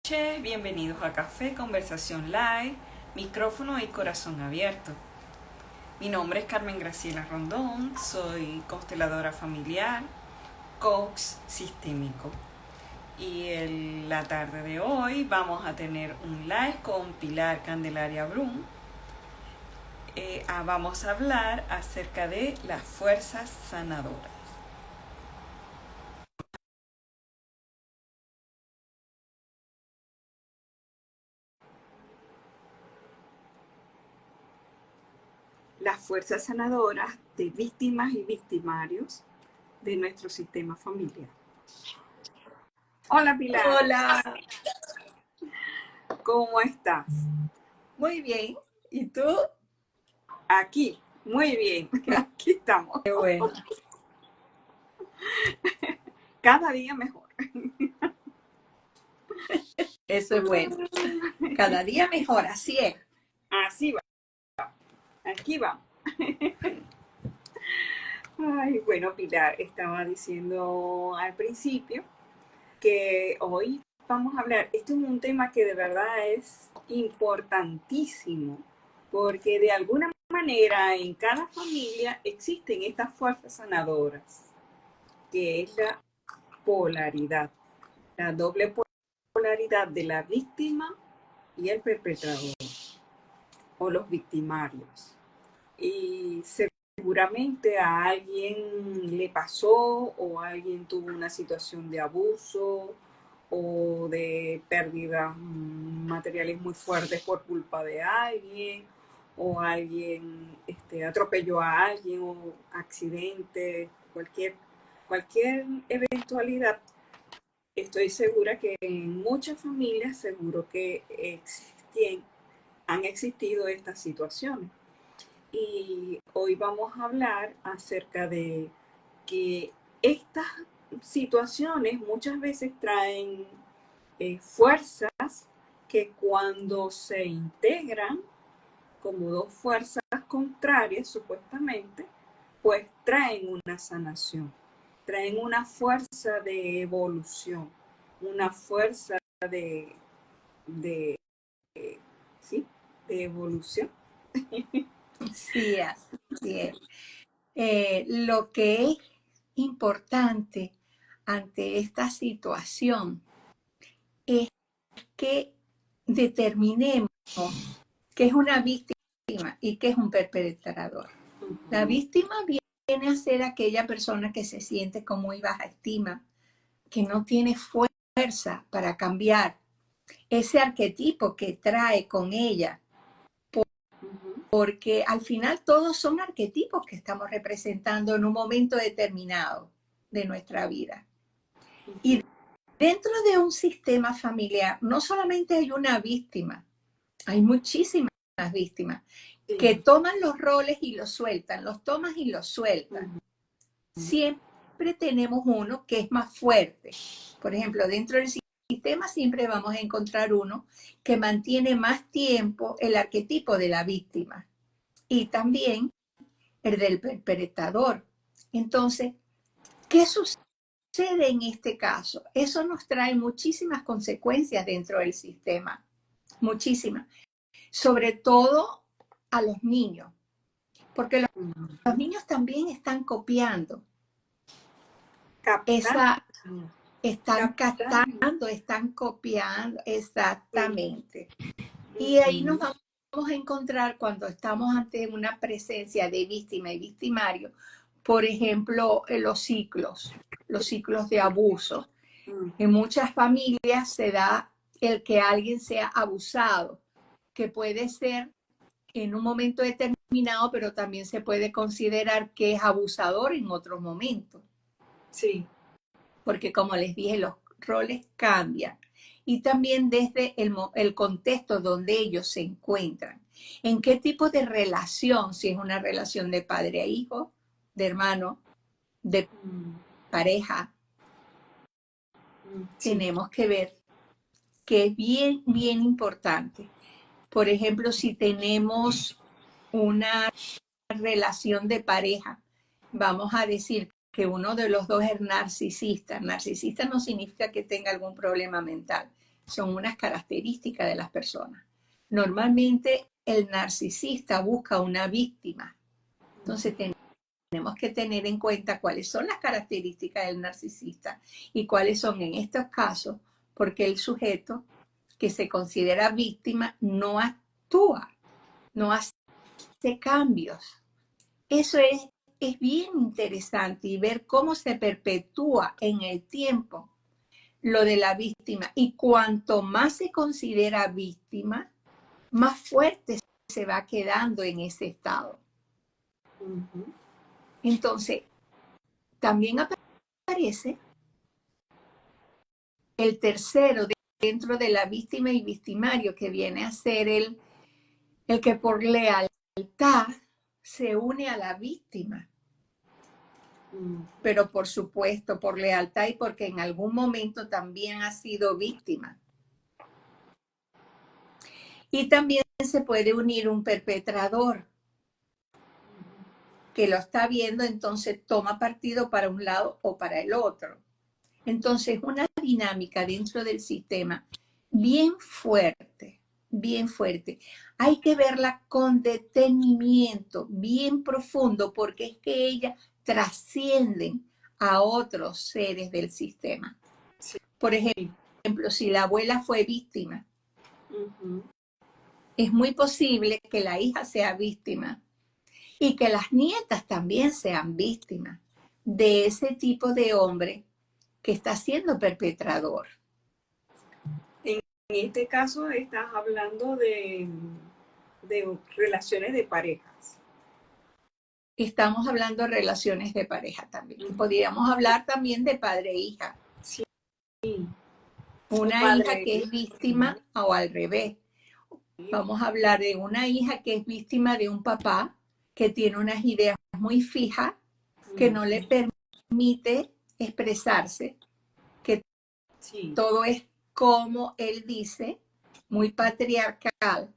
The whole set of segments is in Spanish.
Bienvenidos a Café Conversación Live, micrófono y corazón abierto. Mi nombre es Carmen Graciela Rondón, soy consteladora familiar, coach sistémico. Y en la tarde de hoy vamos a tener un live con Pilar Candelaria Brum. Vamos a hablar acerca de las fuerzas sanadoras. Las fuerzas sanadoras de víctimas y victimarios de nuestro sistema familiar. Hola Pilar. Hola. ¿Cómo estás? Muy bien. ¿Y tú? Aquí, muy bien. Aquí estamos. Qué bueno. Cada día mejor. Eso es bueno. Cada día mejor, así es. Así va. Aquí va. Ay, bueno, Pilar, estaba diciendo al principio que hoy vamos a hablar, esto es un tema que de verdad es importantísimo, porque de alguna manera en cada familia existen estas fuerzas sanadoras, que es la polaridad, la doble polaridad de la víctima y el perpetrador, o los victimarios. Y seguramente a alguien le pasó o alguien tuvo una situación de abuso o de pérdidas materiales muy fuertes por culpa de alguien, o alguien atropelló a alguien, o accidente, cualquier eventualidad. Estoy segura que en muchas familias seguro que han existido estas situaciones. Y hoy vamos a hablar acerca de que estas situaciones muchas veces traen fuerzas que cuando se integran como dos fuerzas contrarias supuestamente, pues traen una sanación, traen una fuerza de evolución, una fuerza ¿sí? de evolución. Sí, así es. Lo que es importante ante esta situación es que determinemos qué es una víctima y qué es un perpetrador. La víctima viene a ser aquella persona que se siente con muy baja estima, que no tiene fuerza para cambiar ese arquetipo que trae con ella, porque al final todos son arquetipos que estamos representando en un momento determinado de nuestra vida. Y dentro de un sistema familiar no solamente hay una víctima, hay muchísimas víctimas que toman los roles y los sueltan, los toman y los sueltan. Siempre tenemos uno que es más fuerte. Por ejemplo, dentro del sistema siempre vamos a encontrar uno que mantiene más tiempo el arquetipo de la víctima y también el del perpetrador. Entonces, ¿qué sucede en este caso? Eso nos trae muchísimas consecuencias dentro del sistema, muchísimas, sobre todo a los niños, porque los niños también están copiando. Están captando, están copiando, exactamente. Y ahí nos vamos a encontrar cuando estamos ante una presencia de víctima y victimario, por ejemplo, los ciclos de abuso. En muchas familias se da el que alguien sea abusado, que puede ser en un momento determinado, pero también se puede considerar que es abusador en otros momentos. Sí. Porque como les dije, los roles cambian. Y también desde el contexto donde ellos se encuentran. ¿En qué tipo de relación? Si es una relación de padre a hijo, de hermano, de pareja. Sí. Tenemos que ver que es bien, bien importante. Por ejemplo, si tenemos una relación de pareja, vamos a decir que uno de los dos es narcisista. Narcisista no significa que tenga algún problema mental, son unas características de las personas. Normalmente el narcisista busca una víctima. Entonces tenemos que tener en cuenta cuáles son las características del narcisista y cuáles son en estos casos, porque el sujeto que se considera víctima no actúa, no hace cambios. Eso es bien interesante y ver cómo se perpetúa en el tiempo lo de la víctima. Y cuanto más se considera víctima, más fuerte se va quedando en ese estado. Entonces, también aparece el tercero dentro de la víctima y victimario, que viene a ser el que por lealtad se une a la víctima. Pero por supuesto, por lealtad y porque en algún momento también ha sido víctima. Y también se puede unir un perpetrador que lo está viendo, entonces toma partido para un lado o para el otro. Entonces, una dinámica dentro del sistema bien fuerte, bien fuerte. Hay que verla con detenimiento, bien profundo, porque es que ellas trascienden a otros seres del sistema. Por ejemplo, si la abuela fue víctima, es muy posible que la hija sea víctima y que las nietas también sean víctimas de ese tipo de hombre que está siendo perpetrador. En este caso estás hablando de relaciones de parejas. Estamos hablando de relaciones de pareja también. Podríamos hablar también de padre e hija. Sí. Una hija que es víctima o al revés. Vamos a hablar de una hija que es víctima de un papá que tiene unas ideas muy fijas, que no le permite expresarse, que todo es como él dice, muy patriarcal.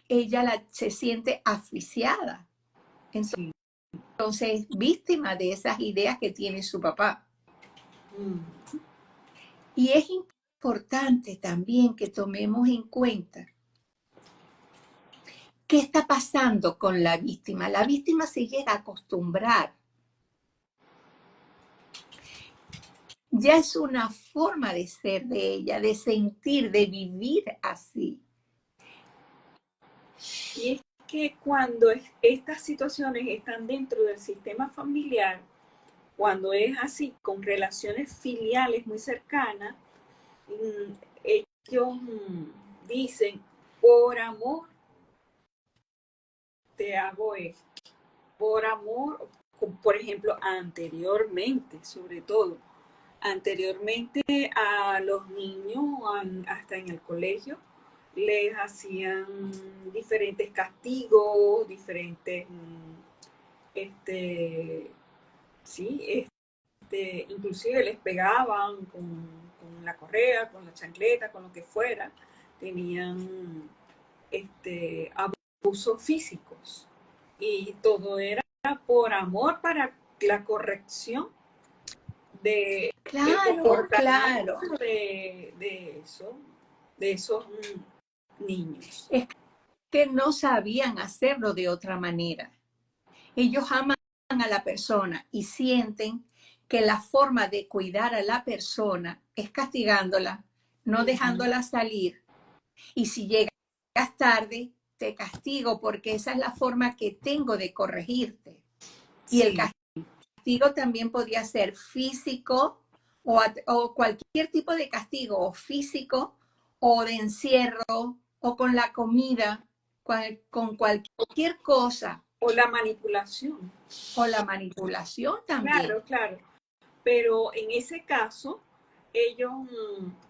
Ella se siente asfixiada. Entonces es víctima de esas ideas que tiene su papá. Y es importante también que tomemos en cuenta qué está pasando con la víctima. La víctima se llega a acostumbrar. Ya es una forma de ser de ella, de sentir, de vivir así. Y es que cuando estas situaciones están dentro del sistema familiar, cuando es así, con relaciones filiales muy cercanas, ellos dicen, por amor te hago esto, por amor, por ejemplo, anteriormente, sobre todo, anteriormente a los niños, hasta en el colegio, les hacían diferentes castigos, diferentes, inclusive les pegaban con la correa, con la chancleta, con lo que fuera, tenían abusos físicos y todo era por amor, para la corrección de de esos niños. Es que no sabían hacerlo de otra manera. Ellos aman a la persona y sienten que la forma de cuidar a la persona es castigándola, no dejándola salir. Y si llegas tarde, te castigo porque esa es la forma que tengo de corregirte. Y el castigo también podía ser físico o cualquier tipo de castigo, o físico, o de encierro, o con la comida, con cualquier cosa. O la manipulación. O la manipulación también. Claro, claro. Pero en ese caso, ellos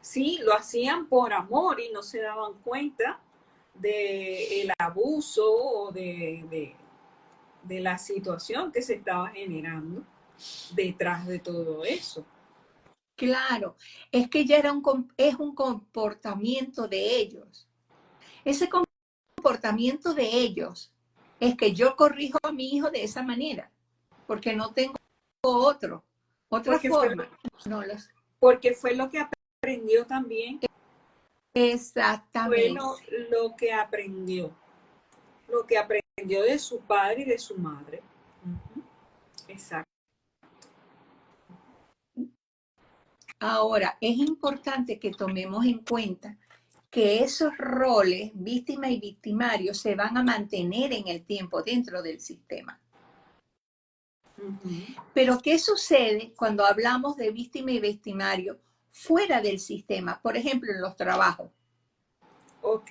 sí lo hacían por amor y no se daban cuenta del abuso o de la situación que se estaba generando detrás de todo eso. Claro, es que ya es un comportamiento de ellos. Ese comportamiento de ellos es que yo corrijo a mi hijo de esa manera, porque no tengo otra forma. Porque fue lo que aprendió también fue Exactamente. lo que aprendió de su padre y de su madre. Ujú. Exacto. Ahora, es importante que tomemos en cuenta que esos roles, víctima y victimario, se van a mantener en el tiempo dentro del sistema. Ujú. Pero, ¿qué sucede cuando hablamos de víctima y victimario fuera del sistema? Por ejemplo, en los trabajos, Ok,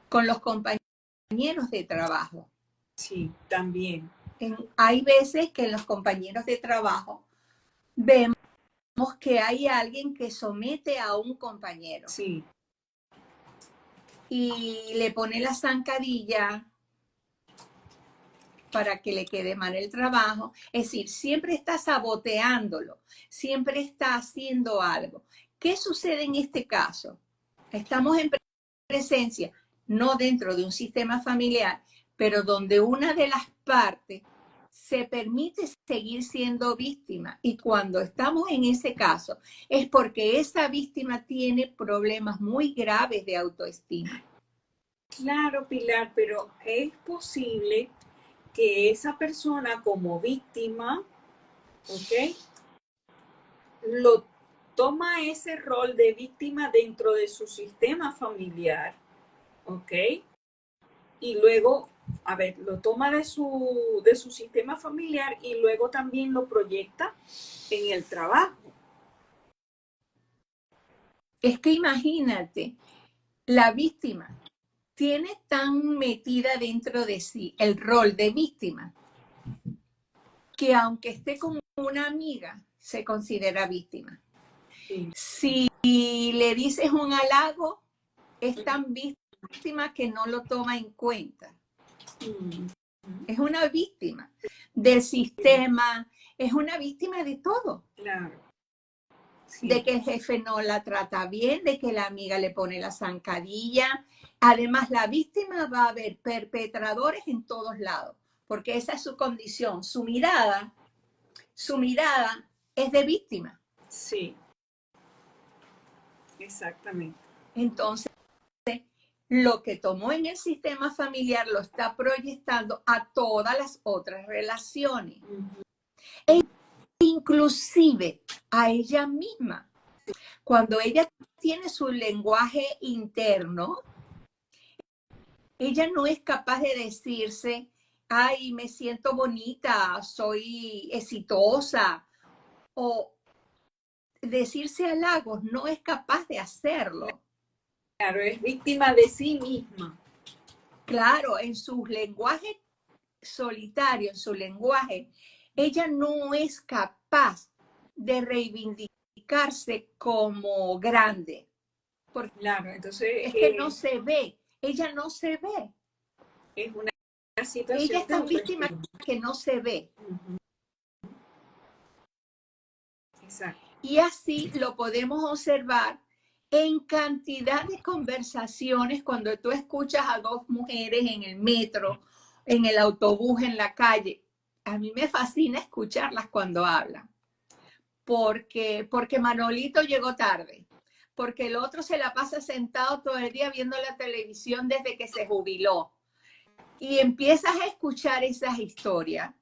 con los compañeros de trabajo. sí, también. Hay veces que en los compañeros de trabajo vemos que hay alguien que somete a un compañero Sí, y le pone la zancadilla para que le quede mal el trabajo. Es decir, siempre está saboteándolo, siempre está haciendo algo. ¿Qué sucede en este caso? Estamos en presencia, no dentro de un sistema familiar, pero donde una de las partes se permite seguir siendo víctima. Y cuando estamos en ese caso, es porque esa víctima tiene problemas muy graves de autoestima. claro, Pilar, pero es posible que esa persona como víctima, ¿ok? Lo toma ese rol de víctima dentro de su sistema familiar, ¿ok? Y luego, a ver, lo toma de su sistema familiar y luego también lo proyecta en el trabajo. Es que imagínate, la víctima tiene tan metida dentro de sí el rol de víctima que aunque esté con una amiga, se considera víctima. Sí. Si le dices un halago, es tan víctima que no lo toma en cuenta. Mm, Es una víctima del sistema, es una víctima de todo. claro, De sí, que el jefe no la trata bien, de que la amiga le pone la zancadilla. Además, la víctima va a ver perpetradores en todos lados, porque esa es su condición. Su mirada es de víctima. sí, exactamente. Entonces, lo que tomó en el sistema familiar lo está proyectando a todas las otras relaciones, Ujú. inclusive a ella misma. Cuando ella tiene su lenguaje interno, ella no es capaz de decirse, ay, me siento bonita, soy exitosa, o decirse halagos, no es capaz de hacerlo. Claro, es víctima de sí misma. Claro, en su lenguaje solitario, en su lenguaje, ella no es capaz de reivindicarse como grande, porque Claro, entonces es que no se ve, ella no se ve, es una ella situación es de tan víctima autoestima. que no se ve. Ujú. Exacto. Y así lo podemos observar en cantidad de conversaciones cuando tú escuchas a dos mujeres en el metro, en el autobús, en la calle. A mí me fascina escucharlas cuando hablan, porque Manolito llegó tarde, porque el otro se la pasa sentado todo el día viendo la televisión desde que se jubiló. Y empiezas a escuchar esas historias.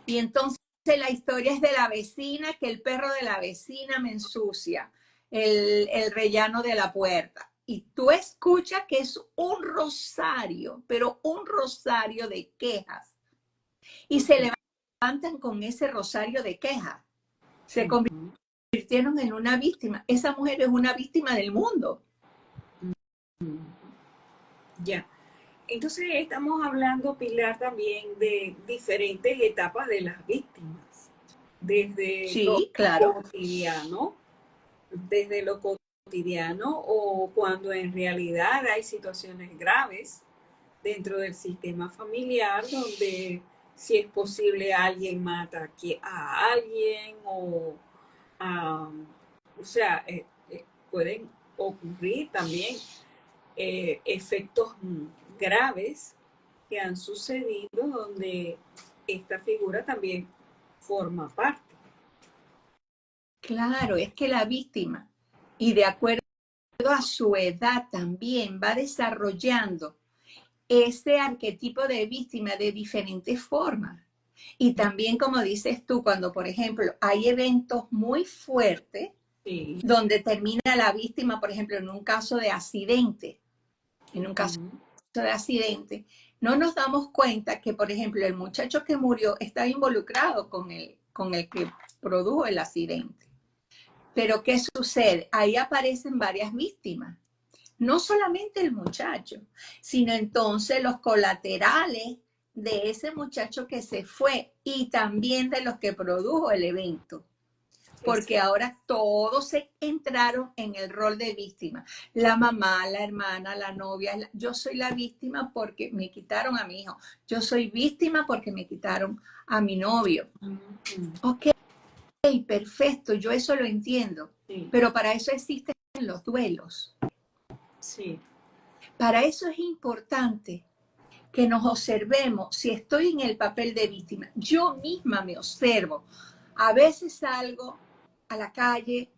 Y entonces la historia es de la vecina, que el perro de la vecina me ensucia el rellano de la puerta. Y tú escuchas que es un rosario, pero un rosario de quejas. Y se levantan con ese rosario de quejas. Se Ujú. convirtieron en una víctima. Esa mujer es una víctima del mundo. Ya. Entonces estamos hablando, Pilar, también de diferentes etapas de las víctimas, desde lo Sí, claro. cotidiano, desde lo cotidiano o cuando en realidad hay situaciones graves dentro del sistema familiar donde si es posible alguien mata a alguien o sea, pueden ocurrir también efectos graves que han sucedido donde esta figura también forma parte. Claro, es que la víctima, y de acuerdo a su edad también va desarrollando ese arquetipo de víctima de diferentes formas. Y también, como dices tú, cuando, por ejemplo, hay eventos muy fuertes, sí, donde termina la víctima, por ejemplo, en un caso de accidente, no nos damos cuenta que, por ejemplo, el muchacho que murió está involucrado con el que produjo el accidente. Pero ¿qué sucede? Ahí aparecen varias víctimas. No solamente el muchacho, sino entonces los colaterales de ese muchacho que se fue y también de los que produjo el evento. Porque ahora todos se entraron en el rol de víctima. La mamá, la hermana, la novia. Yo soy la víctima porque me quitaron a mi hijo. Yo soy víctima porque me quitaron a mi novio. Ok, perfecto, yo eso lo entiendo. Sí. Pero para eso existen los duelos. Sí. Para eso es importante que nos observemos. Si estoy en el papel de víctima, yo misma me observo. A veces salgo a la calle,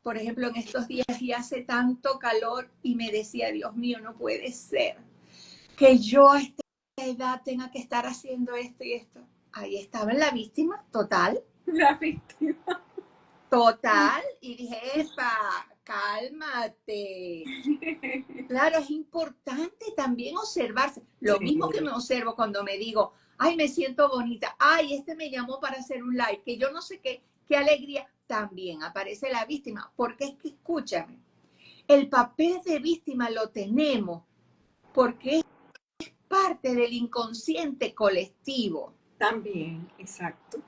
por ejemplo, en estos días y hace tanto calor y me decía, Dios mío, no puede ser que yo a esta edad tenga que estar haciendo esto y esto. Ahí estaba en la víctima, total. La víctima. Total. Y dije, epa, cálmate. Claro, es importante también observarse. Lo mismo que me observo cuando me digo, ay, me siento bonita. Ay, este me llamó para hacer un live, que yo no sé qué alegría. También aparece la víctima. Porque es que, escúchame, el papel de víctima lo tenemos porque es parte del inconsciente colectivo. También, exacto.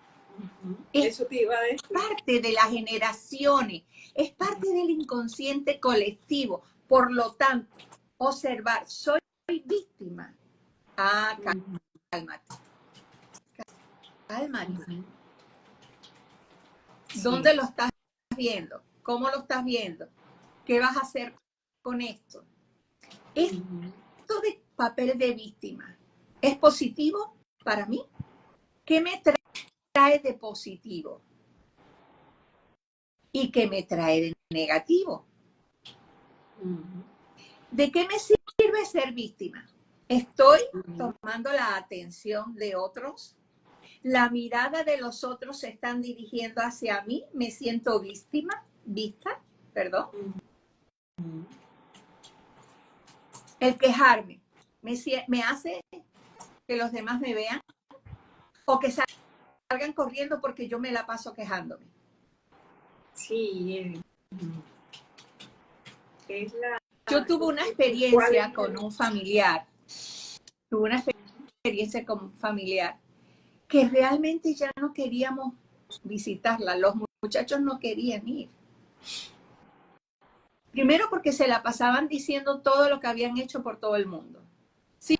Eso te iba a decir. Es parte de las generaciones, es parte del inconsciente colectivo. Por lo tanto, observar, soy víctima. Ah, cálmate. Cálmate. ¿Dónde lo estás viendo? ¿Cómo lo estás viendo? ¿Qué vas a hacer con esto? Esto de papel de víctima, ¿es positivo para mí? ¿Qué me trae de positivo? ¿Y qué me trae de negativo? ¿De qué me sirve ser víctima? ¿Estoy tomando la atención de otros? ¿La mirada de los otros se están dirigiendo hacia mí? ¿Me siento vista? El quejarme, ¿me hace que los demás me vean? ¿O que salgan corriendo porque yo me la paso quejándome? Sí, yo tuve una experiencia con un familiar. Que realmente ya no queríamos visitarla. Los muchachos no querían ir. Primero porque se la pasaban diciendo todo lo que habían hecho por todo el mundo. Sí,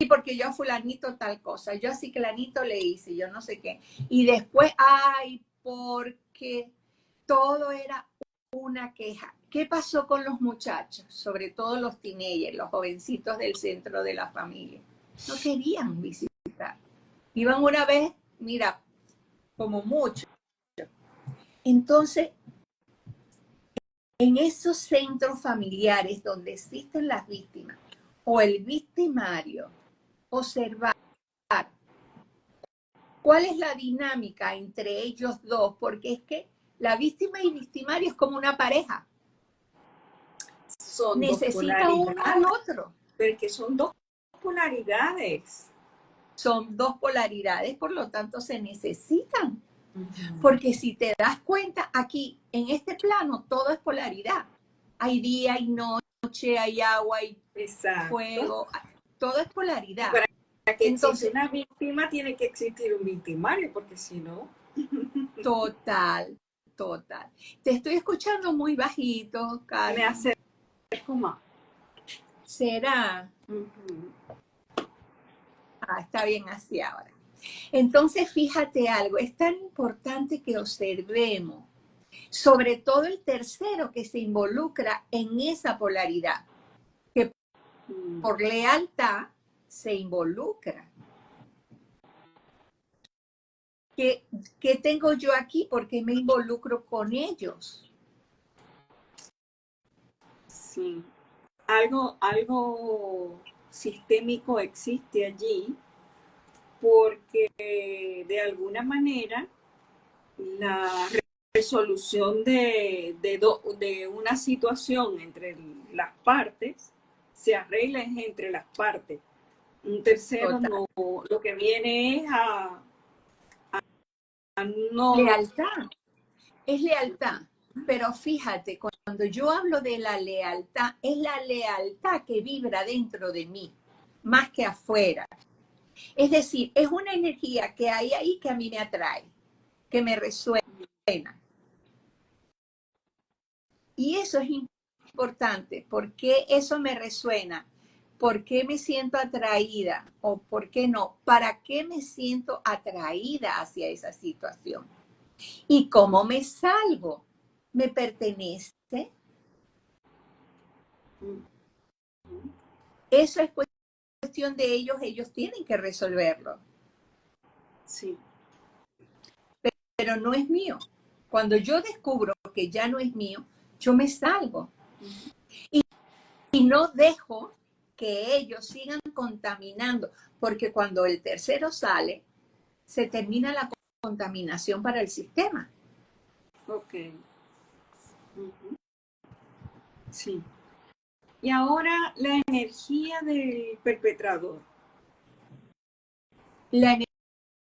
porque yo a fulanito tal cosa, yo a ciclanito le hice, yo no sé qué. Y después, ay, porque todo era una queja. ¿Qué pasó con los muchachos? Sobre todo los teenagers, los jovencitos del centro de la familia. No querían visitar. Iban una vez, mira, como mucho. Entonces, en esos centros familiares donde existen las víctimas o el victimario, observar cuál es la dinámica entre ellos dos, porque es que la víctima y victimario es como una pareja. Necesita uno al otro. Porque son dos polaridades. Son dos polaridades, por lo tanto se necesitan. Porque si te das cuenta, aquí, en este plano, todo es polaridad. Hay día, hay noche, hay agua, hay fuego, todo es polaridad. Para que exista una víctima, tiene que existir un victimario, porque si no... Total. Te estoy escuchando muy bajito, Carmen. Me acerco más. ¿Será? Está bien así ahora. Entonces, fíjate algo, es tan importante que observemos, sobre todo el tercero que se involucra en esa polaridad, que por lealtad se involucra. ¿Qué tengo yo aquí? ¿Por qué me involucro con ellos? sí. Algo sistémico existe allí porque de alguna manera la resolución de una situación entre las partes se arregla entre las partes. Un tercero Total. no, lo que viene es a no. Lealtad, es lealtad. Pero fíjate, cuando yo hablo de la lealtad, es la lealtad que vibra dentro de mí, más que afuera. Es decir, es una energía que hay ahí que a mí me atrae, que me resuena. Y eso es importante. ¿Por qué eso me resuena? ¿Por qué me siento atraída? ¿O por qué no? ¿Para qué me siento atraída hacia esa situación? ¿Y cómo me salgo? ¿Me pertenece? Eso es cuestión de ellos tienen que resolverlo. Sí. Pero no es mío. Cuando yo descubro que ya no es mío, yo me salgo. Y no dejo que ellos sigan contaminando, porque cuando el tercero sale, se termina la contaminación para el sistema. Ok. Sí. Y ahora la energía del perpetrador. La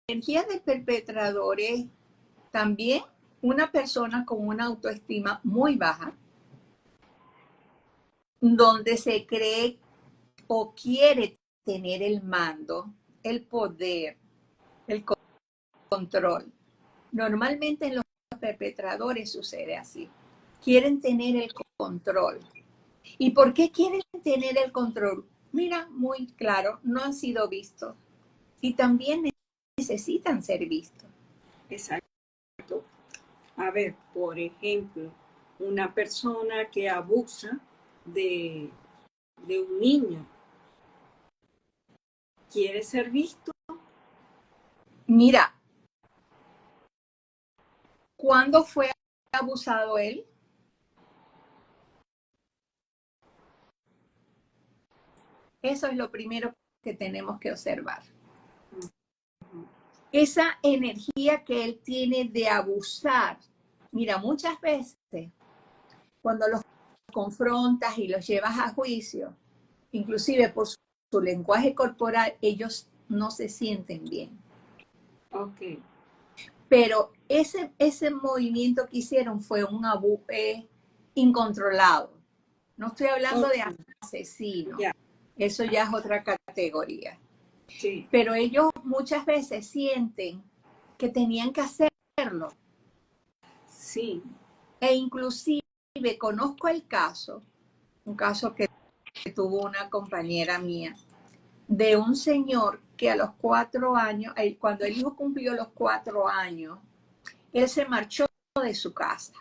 energía del perpetrador es también una persona con una autoestima muy baja, donde se cree o quiere tener el mando, el poder, el control. Normalmente en los perpetradores sucede así. Quieren tener el control. ¿Y por qué quieren tener el control? Mira, muy claro, no han sido vistos y también necesitan ser vistos. Exacto. A ver, por ejemplo, una persona que abusa de, de un niño quiere ser visto. Mira, ¿cuándo fue abusado él? Eso es lo primero que tenemos que observar. Esa energía que él tiene de abusar. Mira, muchas veces cuando los confrontas y los llevas a juicio, inclusive por su lenguaje corporal, ellos no se sienten bien. Ok. Pero ese movimiento que hicieron fue un abuso incontrolado. No estoy hablando de Okay. asesino, Ya. eso ya es otra categoría. Sí. Pero ellos muchas veces sienten que tenían que hacerlo. Sí. E inclusive conozco el caso, un caso que tuvo una compañera mía, de un señor que a los 4 años, cuando el hijo cumplió los 4 años, él se marchó de su casa.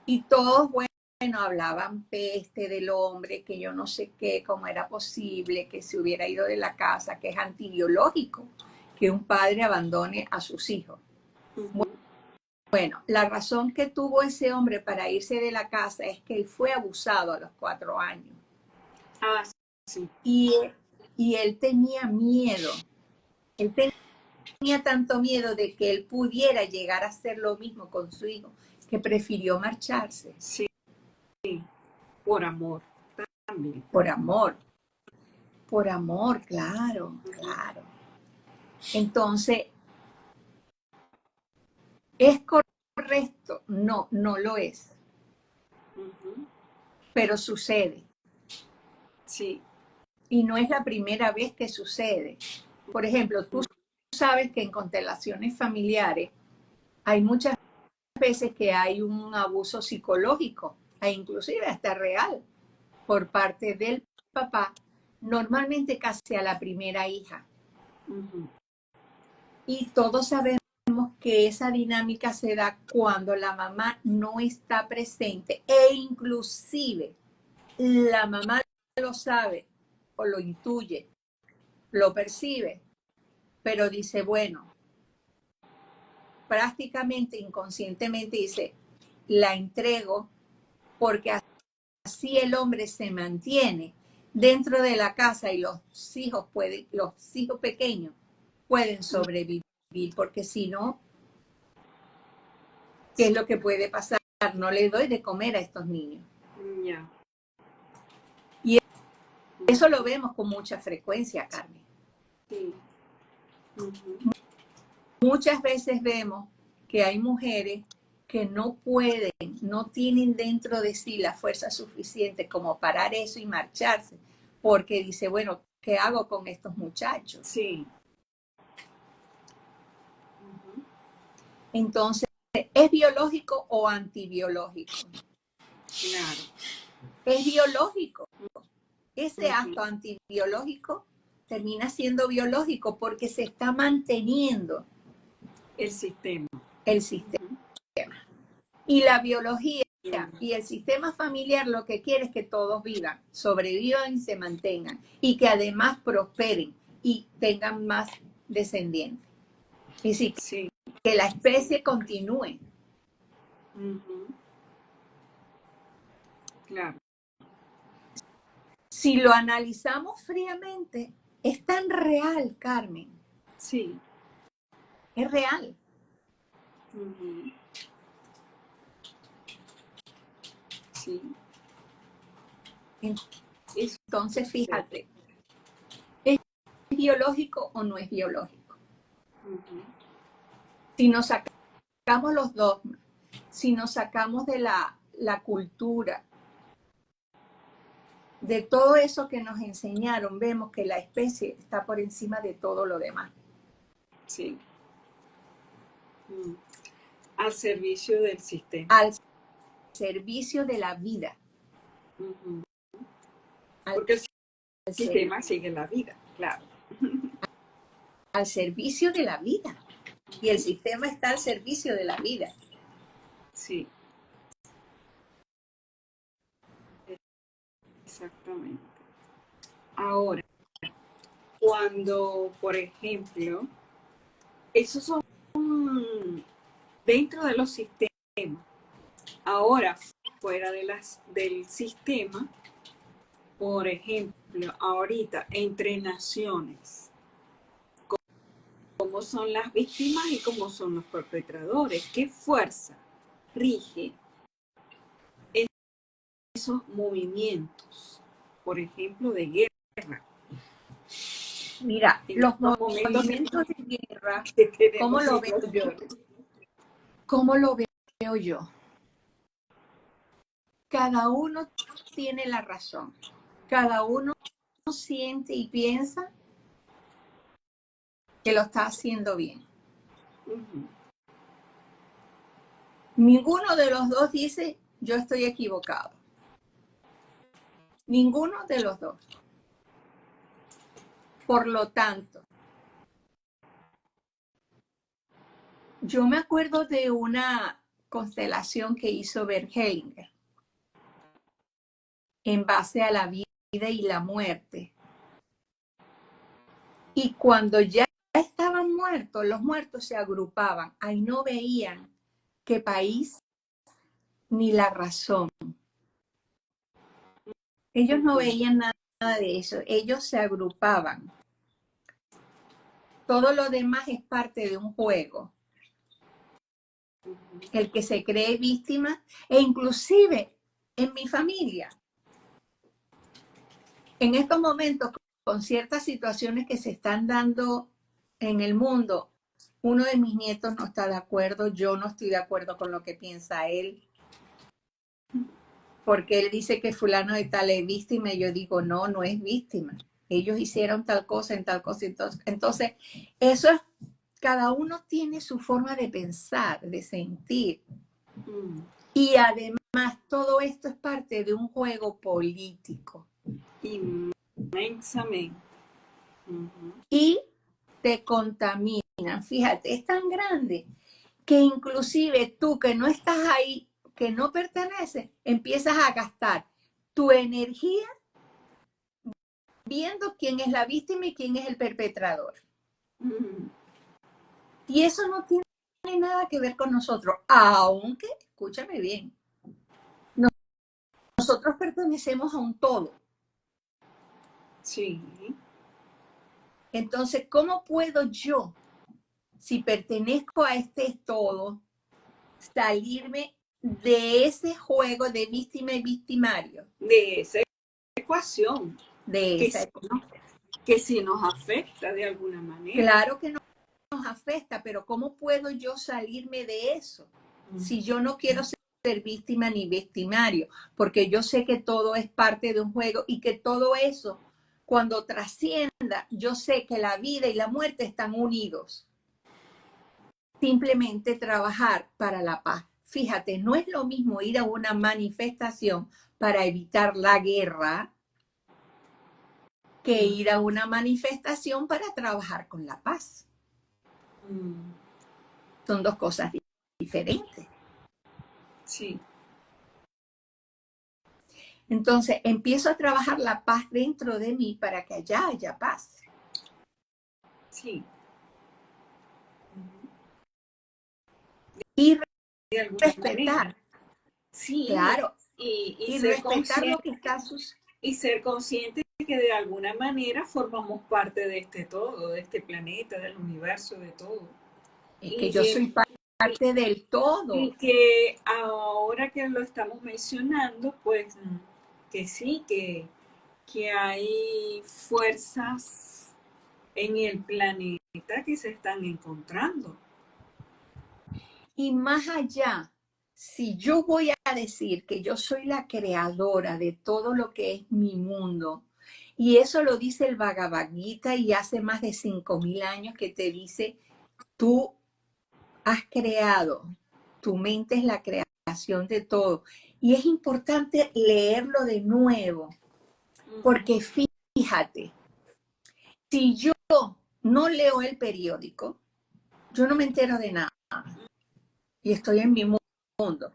Y todos, bueno, hablaban peste del hombre, que yo no sé qué, cómo era posible que se hubiera ido de la casa, que es antibiológico que un padre abandone a sus hijos. Bueno, la razón que tuvo ese hombre para irse de la casa es que él fue abusado a los 4 años. Ah, sí. Y él tenía miedo. Él tenía tanto miedo de que él pudiera llegar a hacer lo mismo con su hijo, que prefirió marcharse. Sí. Por amor también. Por amor. Por amor, claro, claro. Entonces, ¿es correcto? No, no lo es. Pero sucede. Sí. Y no es la primera vez que sucede. Por ejemplo, tú sabes que en constelaciones familiares hay muchas veces que hay un abuso psicológico e inclusive hasta real por parte del papá, normalmente casi a la primera hija. Y todos sabemos que esa dinámica se da cuando la mamá no está presente e inclusive la mamá lo sabe o lo intuye, lo percibe, pero dice, bueno, prácticamente inconscientemente dice, la entrego porque así el hombre se mantiene dentro de la casa y los hijos pequeños pueden sobrevivir, porque si no, ¿qué es lo que puede pasar? No le doy de comer a estos niños. Ya. Y eso lo vemos con mucha frecuencia, Carmen. Sí. Muchas veces vemos que hay mujeres que no pueden, no tienen dentro de sí la fuerza suficiente como parar eso y marcharse, porque dice, bueno, ¿qué hago con estos muchachos? Sí. Entonces, ¿es biológico o antibiológico? Claro. Es biológico. Ese acto antibiológico termina siendo biológico porque se está manteniendo El sistema. el sistema. Y la biología y el sistema familiar lo que quiere es que todos vivan, sobrevivan y se mantengan. Y que además prosperen y tengan más descendientes. Y sí, Sí. que la especie continúe. Claro. Si lo analizamos fríamente, es tan real, Carmen. Sí. Es real. Sí. Entonces, fíjate, ¿es biológico o no es biológico? Si nos sacamos los dogmas, si nos sacamos de la cultura, de todo eso que nos enseñaron, vemos que la especie está por encima de todo lo demás. Sí. Al servicio del sistema. Al servicio de la vida. Porque el sistema sigue la vida, claro. Al servicio de la vida. Y el sistema está al servicio de la vida. Sí. Exactamente. Ahora, cuando, por ejemplo, esos son dentro de los sistemas, ahora fuera del sistema, por ejemplo, ahorita entre naciones, cómo son las víctimas y cómo son los perpetradores, qué fuerza rige esos movimientos, por ejemplo, de guerra. Mira, En los estos momentos movimientos de guerra, que ¿cómo tenemos lo veo yo? ¿Cómo lo veo yo? Cada uno tiene la razón. Cada uno siente y piensa que lo está haciendo bien. Ninguno de los dos dice, yo estoy equivocado. Ninguno de los dos. Por lo tanto, yo me acuerdo de una constelación que hizo Bert Hellinger en base a la vida y la muerte. Y cuando ya estaban muertos, los muertos se agrupaban. Ahí no veían qué país ni la razón. Ellos no veían nada de eso. Ellos se agrupaban. Todo lo demás es parte de un juego. El que se cree víctima, e inclusive en mi familia, en estos momentos, con ciertas situaciones que se están dando en el mundo, uno de mis nietos no está de acuerdo, yo no estoy de acuerdo con lo que piensa él, porque él dice que fulano de tal es víctima y yo digo, no, no es víctima. Ellos hicieron tal cosa en tal cosa. Entonces, eso es, cada uno tiene su forma de pensar, de sentir. Y además, todo esto es parte de un juego político. Inmensamente. Y te contaminan. Fíjate, es tan grande que inclusive tú que no estás ahí, que no perteneces, empiezas a gastar tu energía viendo quién es la víctima y quién es el perpetrador. Y eso no tiene nada que ver con nosotros, aunque, escúchame bien, nosotros pertenecemos a un todo. Sí. Entonces, ¿cómo puedo yo, si pertenezco a este todo, salirme de ese juego de víctima y victimario? De esa ecuación De que esa sí, que sí nos afecta de alguna manera. Claro que nos afecta, pero ¿cómo puedo yo salirme de eso? Si yo no quiero ser víctima ni victimario, porque yo sé que todo es parte de un juego y que todo eso, cuando trascienda, yo sé que la vida y la muerte están unidos. Simplemente trabajar para la paz. Fíjate, no es lo mismo ir a una manifestación para evitar la guerra que ir a una manifestación para trabajar con la paz. Son dos cosas diferentes. Sí. Entonces, empiezo a trabajar la paz dentro de mí para que allá haya paz. Sí. Y De alguna respetar. manera. Sí. Claro. Y ser respetar lo que está sucediendo. Y ser consciente de que de alguna manera formamos parte de este todo, de este planeta, del universo, de todo. Es que yo soy parte del todo. Y que ahora que lo estamos mencionando, pues que sí, que hay fuerzas en el planeta que se están encontrando. Y más allá, si yo voy a decir que yo soy la creadora de todo lo que es mi mundo, y eso lo dice el Bhagavad Gita y hace más de 5.000 años que te dice, tú has creado, tu mente es la creación de todo. Y es importante leerlo de nuevo, porque fíjate, si yo no leo el periódico, yo no me entero de nada y estoy en mi mundo.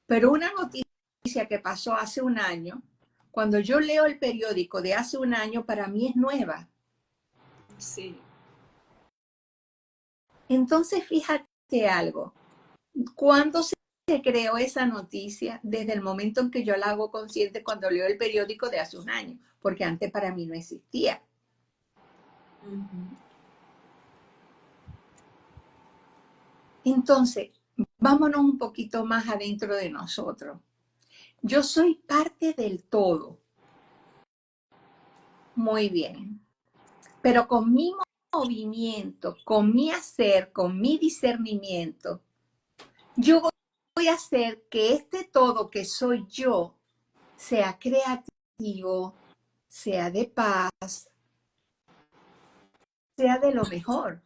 Pero una noticia que pasó hace un año, cuando yo leo el periódico de hace un año, para mí es nueva. Sí. Entonces, fíjate algo. ¿Cuándo se creó esa noticia? Desde el momento en que yo la hago consciente cuando leo el periódico de hace un año, porque antes para mí no existía. Entonces, vámonos un poquito más adentro de nosotros. Yo soy parte del todo. Muy bien. Pero con mi movimiento, con mi hacer, con mi discernimiento, yo voy a hacer que este todo que soy yo sea creativo, sea de paz, sea de lo mejor.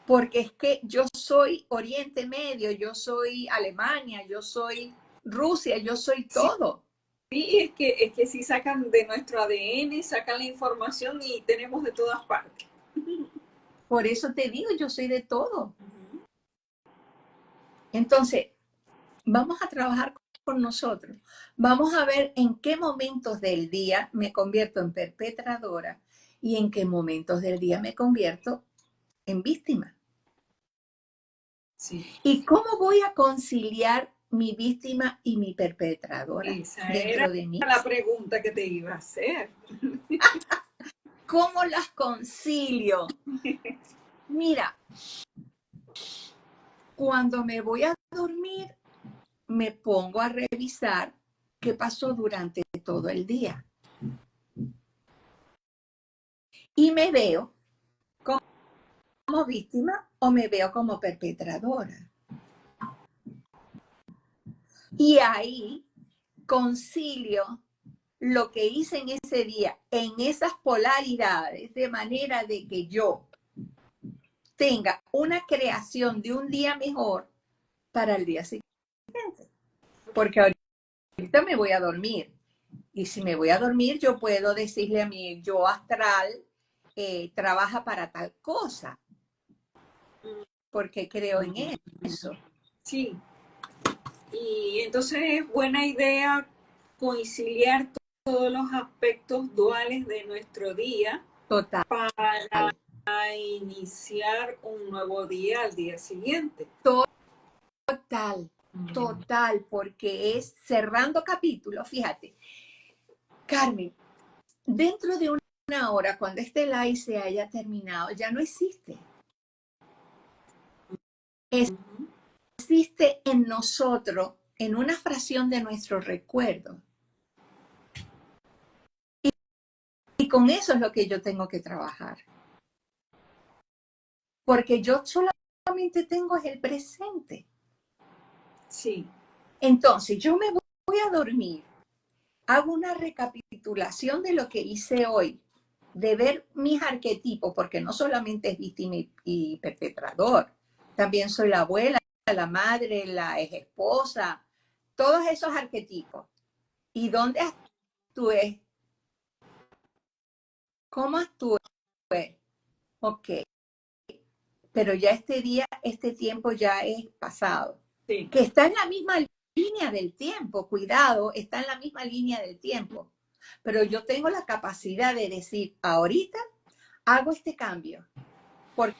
Porque es que yo soy Oriente Medio, yo soy Alemania, yo soy Rusia, yo soy todo. Sí, es que sí sacan de nuestro ADN, sacan la información y tenemos de todas partes. Por eso te digo, yo soy de todo. Entonces, vamos a trabajar con nosotros. Vamos a ver en qué momentos del día me convierto en perpetradora y en qué momentos del día me convierto en víctima. Sí. ¿Y cómo voy a conciliar mi víctima y mi perpetradora Esa dentro era de mí? la pregunta que te iba a hacer. ¿Cómo las concilio? Mira, cuando me voy a dormir, me pongo a revisar qué pasó durante todo el día. Y me veo como víctima o me veo como perpetradora. Y ahí concilio lo que hice en ese día, en esas polaridades, de manera de que yo tenga una creación de un día mejor para el día siguiente. Porque ahorita me voy a dormir. Y si me voy a dormir, yo puedo decirle a mi yo astral, trabaja para tal cosa. Porque creo en eso. Sí. Y entonces es buena idea conciliar todos los aspectos duales de nuestro día. Total. Para iniciar un nuevo día al día siguiente. Total. total, porque es cerrando capítulos. Fíjate, Carmen, dentro de una hora, cuando este live se haya terminado, ya no existe. Existe en nosotros, en una fracción de nuestro recuerdo. Y con eso es lo que yo tengo que trabajar. Porque yo solamente tengo el presente. Sí. Entonces, yo me voy a dormir, hago una recapitulación de lo que hice hoy, de ver mis arquetipos, porque no solamente es víctima y perpetrador, también soy la abuela, la madre, la ex esposa, todos esos arquetipos. ¿Y dónde actué? ¿Cómo actué? Ok, pero ya este día, este tiempo ya es pasado. Sí. Que está en la misma línea del tiempo, cuidado, está en la misma línea del tiempo. Pero yo tengo la capacidad de decir, ahorita hago este cambio, porque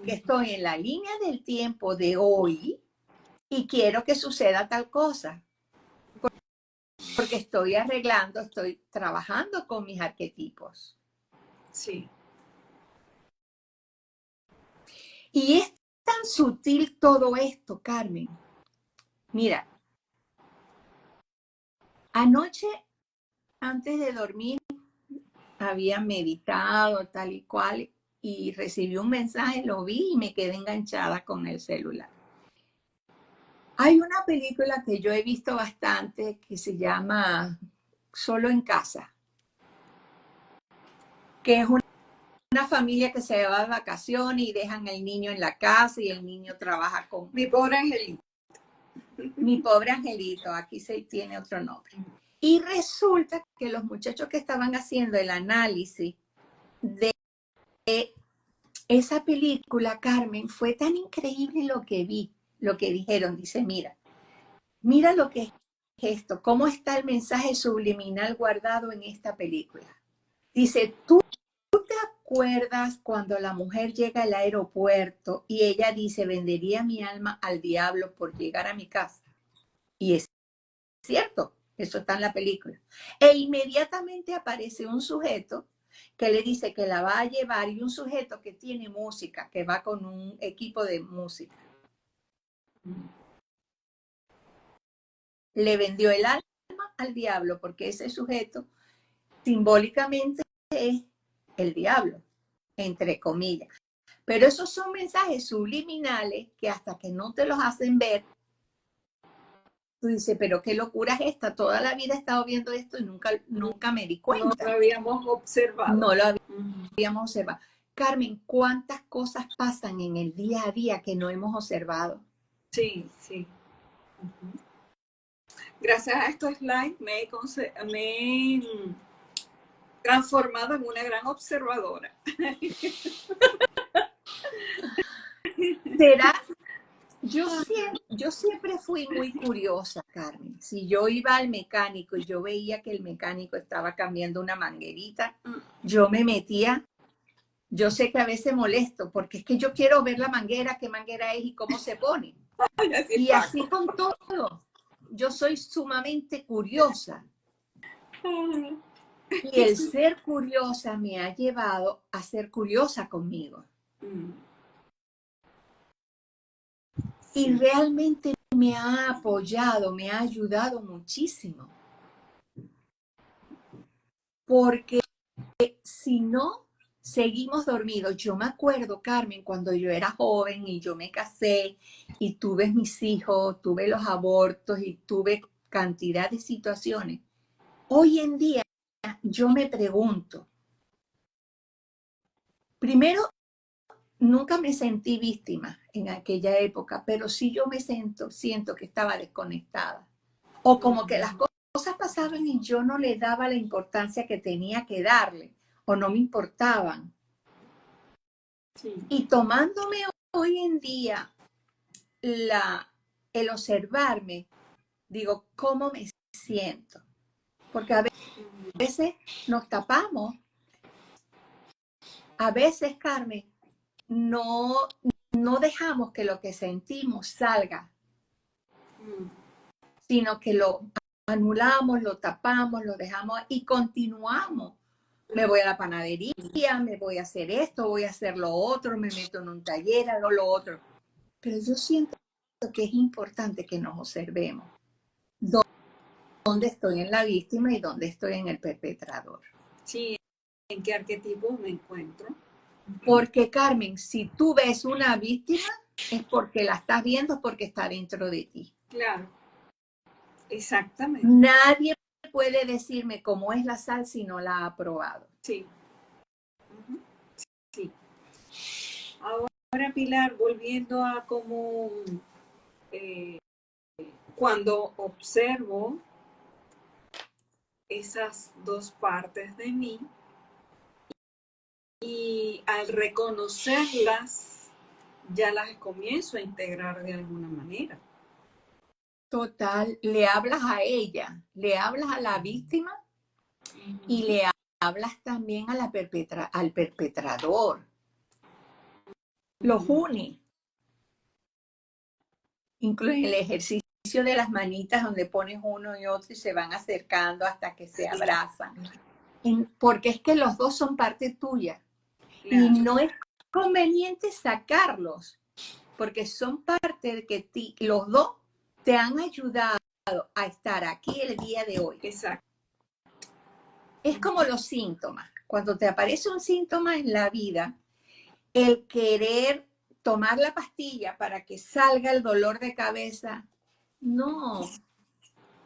estoy en la línea del tiempo de hoy y quiero que suceda tal cosa. Porque estoy arreglando, estoy trabajando con mis arquetipos. Sí. Y es tan sutil todo esto, Carmen. Mira, anoche, antes de dormir, había meditado tal y cual y recibí un mensaje, lo vi y me quedé enganchada con el celular. Hay una película que yo he visto bastante que se llama Solo en Casa, que es una familia que se va de vacaciones y dejan al niño en la casa y el niño trabaja con... Mi pobre angelito. Mi pobre angelito, aquí se tiene otro nombre. Y resulta que los muchachos que estaban haciendo el análisis de esa película, Carmen, fue tan increíble lo que vi, lo que dijeron. Dice, mira lo que es esto, cómo está el mensaje subliminal guardado en esta película. Dice, ¿tú te acuerdas cuando la mujer llega al aeropuerto y ella dice, vendería mi alma al diablo por llegar a mi casa? Y es cierto, eso está en la película. E inmediatamente aparece un sujeto que le dice que la va a llevar y un sujeto que tiene música, que va con un equipo de música. Le vendió el alma al diablo porque ese sujeto simbólicamente es el diablo, entre comillas. Pero esos son mensajes subliminales que hasta que no te los hacen ver, tú dices, pero qué locura es esta, toda la vida he estado viendo esto y nunca me di cuenta. No lo habíamos observado. No lo habíamos observado. Carmen, ¿cuántas cosas pasan en el día a día que no hemos observado? Sí, sí. Gracias a estos slides me he transformado en una gran observadora. ¿Será? Yo siempre fui muy curiosa, Carmen. Si yo iba al mecánico y yo veía que el mecánico estaba cambiando una manguerita, yo me metía. Yo sé que a veces molesto, porque es que yo quiero ver la manguera, qué manguera es y cómo se pone. Y así con todo. Yo soy sumamente curiosa. Y el ser curiosa me ha llevado a ser curiosa conmigo. Y realmente me ha apoyado, me ha ayudado muchísimo. Porque si no, seguimos dormidos. Yo me acuerdo, Carmen, cuando yo era joven y yo me casé y tuve mis hijos, tuve los abortos y tuve cantidad de situaciones. Hoy en día yo me pregunto, primero, nunca me sentí víctima en aquella época, pero sí yo me siento que estaba desconectada. O como que las cosas pasaban y yo no le daba la importancia que tenía que darle, o no me importaban. Sí. Y tomándome hoy en día el observarme, digo, ¿cómo me siento? Porque a veces nos tapamos, a veces, Carmen, no dejamos que lo que sentimos salga. Mm. sino que lo anulamos, lo tapamos, lo dejamos y continuamos. Me voy a la panadería, me voy a hacer esto, voy a hacer lo otro, me meto en un taller, hago lo otro. Pero yo siento que es importante que nos observemos. ¿Dónde estoy en la víctima y dónde estoy en el perpetrador? Sí, ¿en qué arquetipos me encuentro? Porque, Carmen, si tú ves una víctima, es porque la estás viendo, porque está dentro de ti. Claro, exactamente. Nadie puede decirme cómo es la sal si no la ha probado. Sí. Ujú. Sí. Ahora, Pilar, volviendo a cómo cuando observo esas dos partes de mí y al reconocerlas ya las comienzo a integrar de alguna manera. Total, le hablas a ella, le hablas a la víctima y le hablas también a al perpetrador. Los unes. Incluye el ejercicio de las manitas donde pones uno y otro y se van acercando hasta que se abrazan. Porque es que los dos son parte tuya. Claro. Y no es conveniente sacarlos, porque son parte de que los dos te han ayudado a estar aquí el día de hoy. Exacto. Es como los síntomas. Cuando te aparece un síntoma en la vida, el querer tomar la pastilla para que salga el dolor de cabeza, no.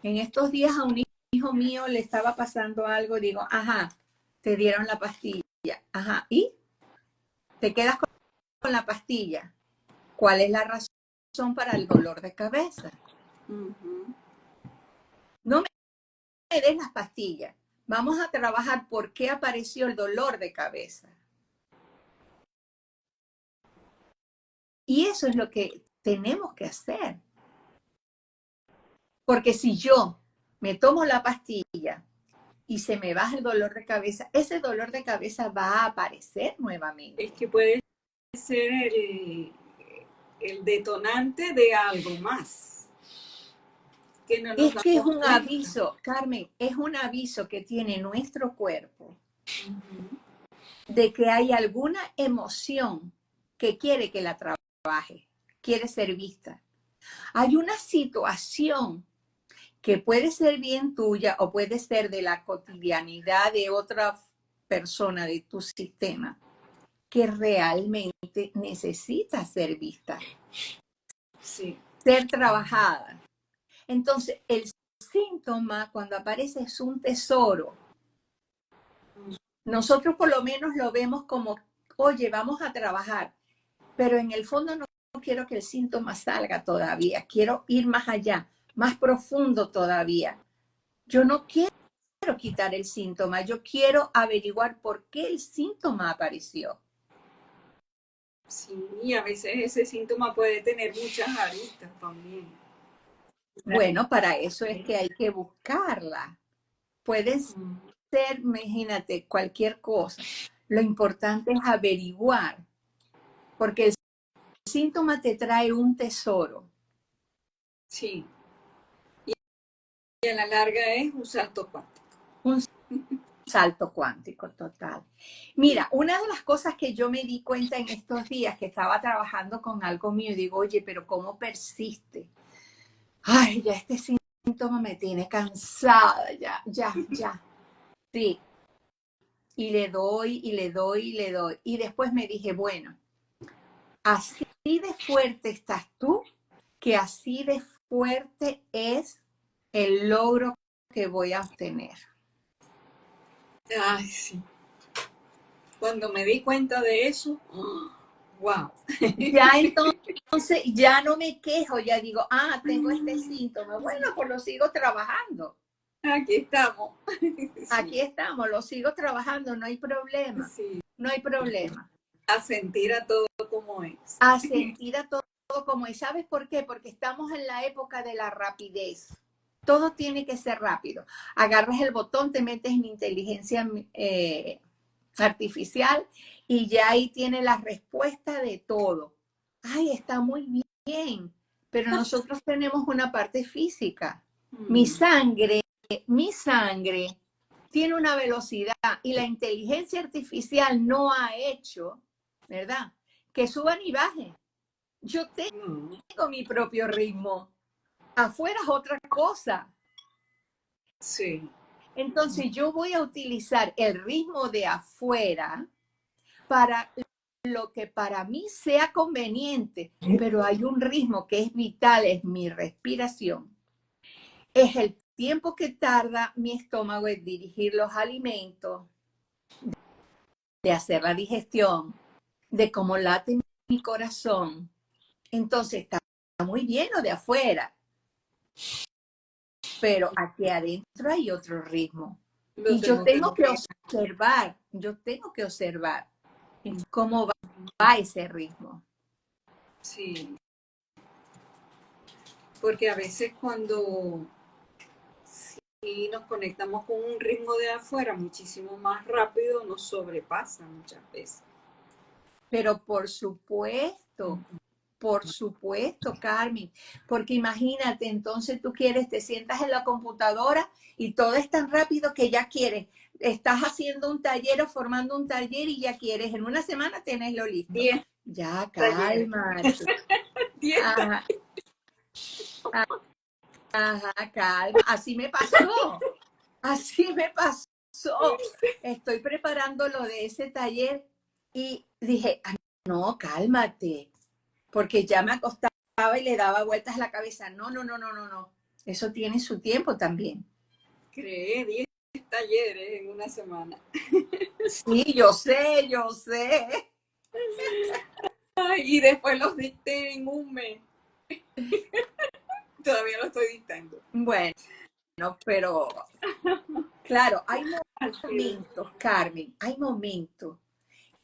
En estos días a un hijo mío le estaba pasando algo, digo, ajá, te dieron la pastilla, ajá, ¿y? Te quedas con la pastilla. ¿Cuál es la razón para el dolor de cabeza? No me des las pastillas. Vamos a trabajar por qué apareció el dolor de cabeza. Y eso es lo que tenemos que hacer. Porque si yo me tomo la pastilla y se me baja el dolor de cabeza, ese dolor de cabeza va a aparecer nuevamente. Es que puede ser el detonante de algo más. Que no nos Es que es un cuenta. aviso, Carmen, es un aviso que tiene nuestro cuerpo de que hay alguna emoción que quiere que la trabaje, quiere ser vista. Hay una situación que puede ser bien tuya o puede ser de la cotidianidad de otra persona de tu sistema que realmente necesita ser vista, Sí. ser trabajada. Entonces, el síntoma cuando aparece es un tesoro. Nosotros por lo menos lo vemos como, oye, vamos a trabajar, pero en el fondo no quiero que el síntoma salga todavía, quiero ir más allá, más profundo todavía. Yo no quiero quitar el síntoma, yo quiero averiguar por qué el síntoma apareció. Sí, y a veces ese síntoma puede tener muchas aristas también. Bueno, para eso es que hay que buscarla. Puede ser, imagínate, cualquier cosa. Lo importante es averiguar, porque el síntoma te trae un tesoro. Sí. Y a la larga es un salto cuántico. Un salto cuántico total. Mira, una de las cosas que yo me di cuenta en estos días que estaba trabajando con algo mío, digo, oye, pero ¿cómo persiste? Ay, ya este síntoma me tiene cansada, ya. Sí. Y le doy, y le doy, y le doy. Y después me dije, bueno, así de fuerte estás tú, que así de fuerte es el logro que voy a obtener. Ay, sí. Cuando me di cuenta de eso, wow. Ya entonces, ya no me quejo, ya digo, tengo este síntoma. Bueno, pues lo sigo trabajando. Aquí estamos. Aquí estamos, lo sigo trabajando, no hay problema. Sí. No hay problema. A sentir a todo como es. A sentir a todo como es. ¿Sabes por qué? Porque estamos en la época de la rapidez. Todo tiene que ser rápido. Agarras el botón, te metes en inteligencia artificial y ya ahí tiene la respuesta de todo. Ay, está muy bien, pero nosotros tenemos una parte física. Mm. Mi sangre tiene una velocidad y la inteligencia artificial no ha hecho, ¿verdad?, que suba ni baje. Yo tengo mi propio ritmo. Afuera es otra cosa. Sí. Entonces yo voy a utilizar el ritmo de afuera para lo que para mí sea conveniente, pero hay un ritmo que es vital, es mi respiración. Es el tiempo que tarda mi estómago en dirigir los alimentos, de hacer la digestión, de cómo late mi corazón. Entonces está muy lleno de afuera, pero aquí adentro hay otro ritmo. Y yo tengo que observar cómo va ese ritmo. Sí. Porque a veces cuando sí nos conectamos con un ritmo de afuera muchísimo más rápido, nos sobrepasa muchas veces. Pero por supuesto, Carmen, porque imagínate, entonces tú quieres, te sientas en la computadora y todo es tan rápido que ya quieres, estás haciendo un taller o formando un taller y ya quieres, en una semana tenerlo listo. 10 Ya, talleres. cálmate. 10 Ajá, ajá, calma. Así me pasó. Estoy preparando lo de ese taller y dije, "Ay, no, cálmate, porque ya me acostaba y le daba vueltas a la cabeza. No, no, no, no, no, no. Eso tiene su tiempo también. Creé 10 talleres en una semana. Sí, yo sé, yo sé. Ay, y después los dicté en un mes. Todavía lo estoy dictando. Bueno, pero claro, hay Así es. momentos, Carmen, hay momentos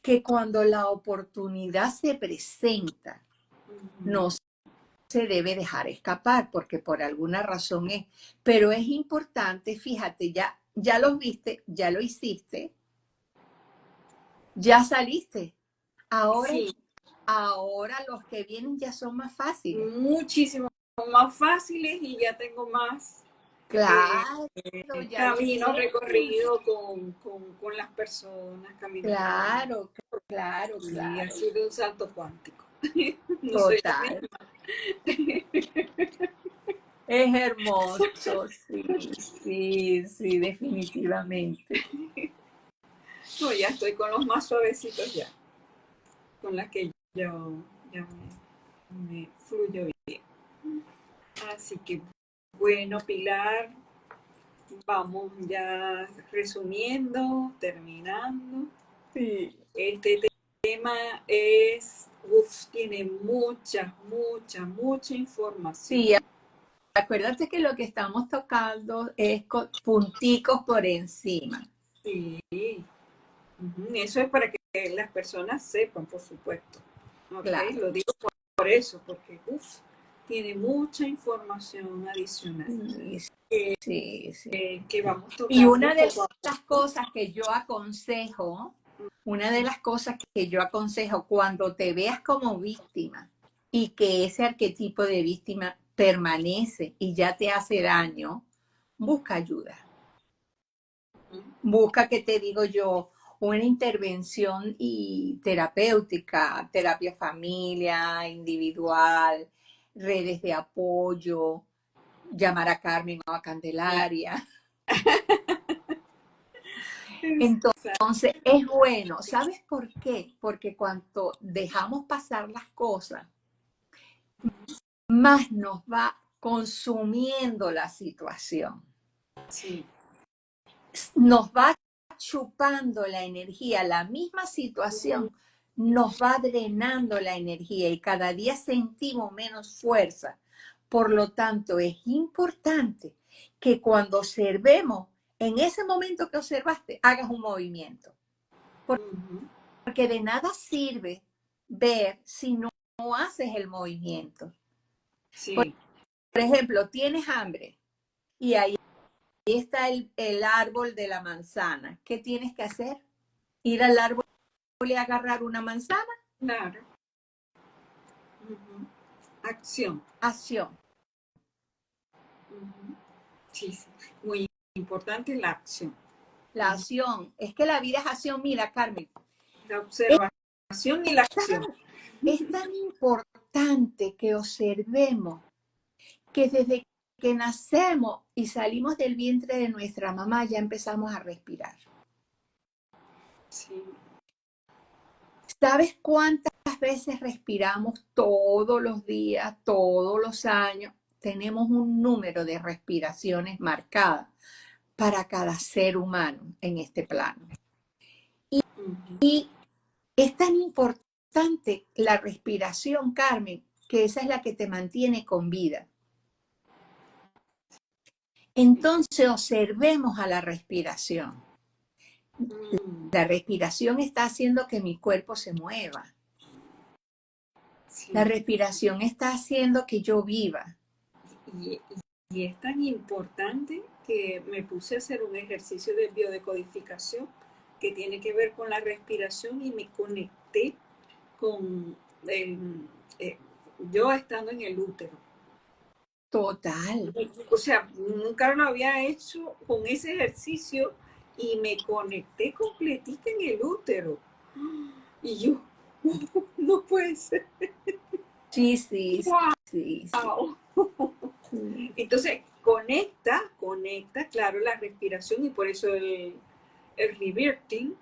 que cuando la oportunidad se presenta, no se debe dejar escapar porque por alguna razón es, pero es importante, fíjate, ya los viste, ya lo hiciste, ya saliste. Sí, Ahora los que vienen ya son más fáciles. muchísimo más fáciles y ya tengo más Claro, ya lo camino sé. recorrido con las personas, camino con... Claro, claro, Y ha claro. sido un salto cuántico. No soy la Total. misma. Es hermoso, sí, sí, sí, definitivamente. No, ya estoy con los más suavecitos ya, con las que yo ya me fluyo bien. Así que bueno, Pilar, vamos ya resumiendo, terminando. Sí. Este tema es, tiene mucha Sí, información. acuérdate que lo que estamos tocando es punticos por encima. Sí, eso es para que las personas sepan, por supuesto. Ok, Claro. lo digo por eso, porque tiene mucha información adicional Sí, sí, sí. que vamos Y tocando una de poco a las poco. cosas que yo aconsejo, cuando te veas como víctima y que ese arquetipo de víctima permanece y ya te hace daño, busca ayuda. Busca, que te digo yo, una intervención y terapéutica, terapia familia, individual, redes de apoyo, llamar a Carmen o a Candelaria. Entonces, es bueno. ¿Sabes por qué? Porque cuando dejamos pasar las cosas, más nos va consumiendo la situación. Sí. Nos va chupando la energía, la misma situación nos va drenando la energía y cada día sentimos menos fuerza. Por lo tanto, es importante que cuando observemos, en ese momento que observaste, hagas un movimiento. Porque de nada sirve ver si no haces el movimiento. Sí. Por ejemplo, tienes hambre y ahí está el árbol de la manzana. ¿Qué tienes que hacer? Ir al árbol y agarrar una manzana. Claro. Acción. acción. Ujú. Sí, sí. Muy importante la acción. La acción. Es que la vida es acción. Mira, Carmen, La observación y la acción. es tan importante que observemos que desde que nacemos y salimos del vientre de nuestra mamá ya empezamos a respirar. Sí. ¿Sabes cuántas veces respiramos todos los días, todos los años? Tenemos un número de respiraciones marcadas para cada ser humano en este plano. Ujú. Y es tan importante la respiración, Carmen, que esa es la que te mantiene con vida. Entonces observemos a la respiración. Mm, La respiración está haciendo que mi cuerpo se mueva. La sí. respiración está haciendo que yo viva. Y, y es tan importante que me puse a hacer un ejercicio de biodecodificación que tiene que ver con la respiración y me conecté con el, eh, yo estando en el útero. Total. O sea, nunca lo había hecho con ese ejercicio y me conecté completita en el útero. Y yo, no puede ser. Sí, sí, ¡Wow! sí, sí. Entonces, conecta, claro, la respiración y por eso el reverting,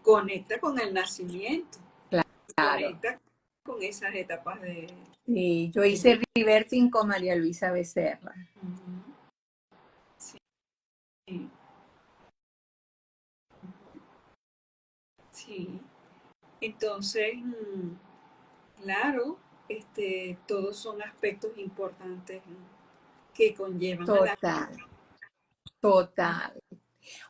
conecta con el nacimiento, Claro. conecta con esas etapas de... Sí, yo hice reverting con María Luisa Becerra. Sí, sí. Entonces, claro, todos son aspectos importantes que conllevan a la Total, vida. total.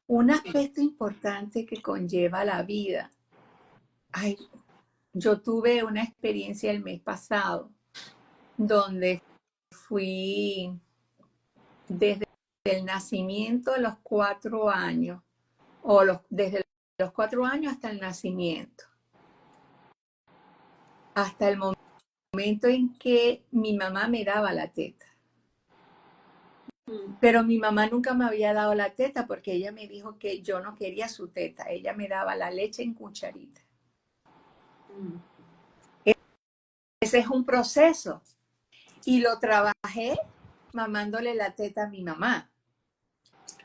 Un aspecto importante que conlleva la vida. Ay, yo tuve una experiencia el mes pasado donde fui desde el nacimiento a los 4 años, desde los 4 años hasta el nacimiento, hasta el momento en que mi mamá me daba la teta. Pero mi mamá nunca me había dado la teta porque ella me dijo que yo no quería su teta. Ella me daba la leche en cucharita. Mm. Ese es un proceso. Y lo trabajé mamándole la teta a mi mamá.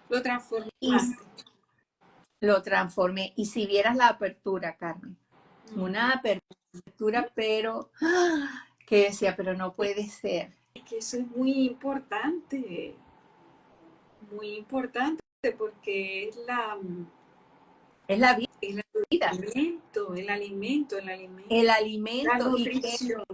Lo Y transformaste. lo transformé. Y si vieras la apertura, Carmen, una apertura, pero que decía, pero no puede ser. Es que eso es muy importante porque Es la el vida, el la alimento y que, nutrición,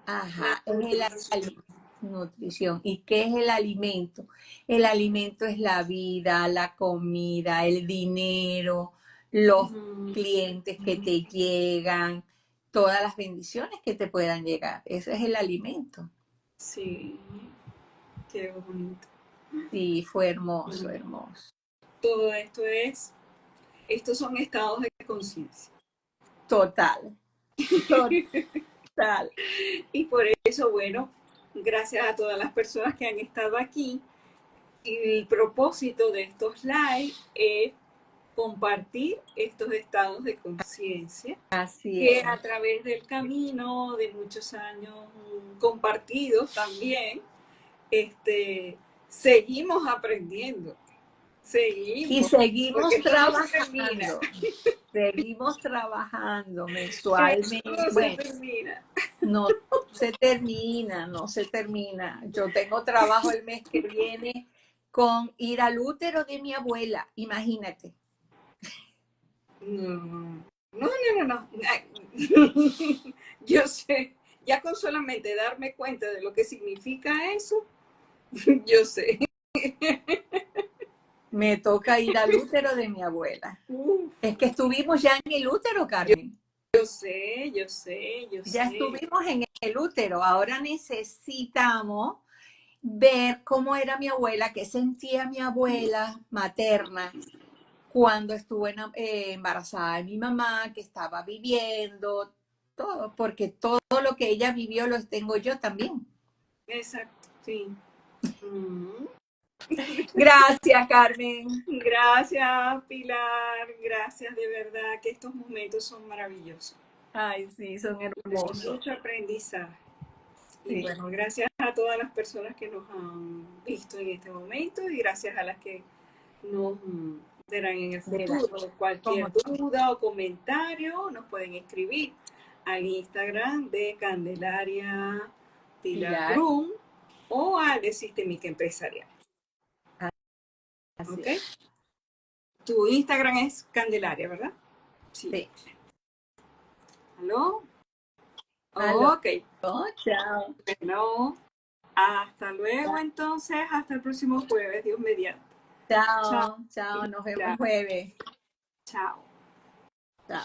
la ajá, es el nutrición. nutrición. ¿Y qué es el alimento? El alimento es la vida, la comida, el dinero, los Mm, clientes que te llegan, todas las bendiciones que te puedan llegar. Eso es el alimento. sí, qué bonito. Sí, fue hermoso, Bueno, hermoso. todo estos son estados de conciencia. Total, total. Y por eso, bueno, gracias a todas las personas que han estado aquí. Y el propósito de estos live es compartir estos estados de conciencia Así que es. a través del camino de muchos años compartidos también, seguimos aprendiendo, Y seguimos, porque seguimos esto no se termina, trabajando. Seguimos trabajando mensualmente. esto no se Bueno, termina. no se termina, no se termina. Yo tengo trabajo el mes que viene con ir al útero de mi abuela, imagínate. No, no, no, no, no. Yo sé, ya con solamente darme cuenta de lo que significa eso, yo sé. Me toca ir al útero de mi abuela. Uf, Es que estuvimos ya en el útero, Carmen. yo Ya sé. estuvimos en el útero. Ahora necesitamos ver cómo era mi abuela, qué sentía mi abuela materna cuando estuvo embarazada de mi mamá, que estaba viviendo, todo, porque todo lo que ella vivió lo tengo yo también. Exacto, sí. Mm. Gracias, Carmen. Gracias, Pilar. Gracias, de verdad que estos momentos son maravillosos. Ay, sí, son De hermosos. mucho aprendizaje. Y Sí. bueno, gracias a todas las personas que nos han visto en este momento y gracias a las que nos verán en el futuro. Cualquier ¿Cómo? duda o comentario nos pueden escribir al Instagram de Candelaria Pilar Pilar. Brum o al de Sistémica Empresarial. Así ¿Ok? es. Tu Instagram es Candelaria, ¿verdad? Sí. ¿Aló? Aló. Ok. Chao. Bueno, hasta luego entonces, hasta el próximo jueves, Dios mediante. Chao. Chao. Chao. Nos vemos jueves. Chao. Chao.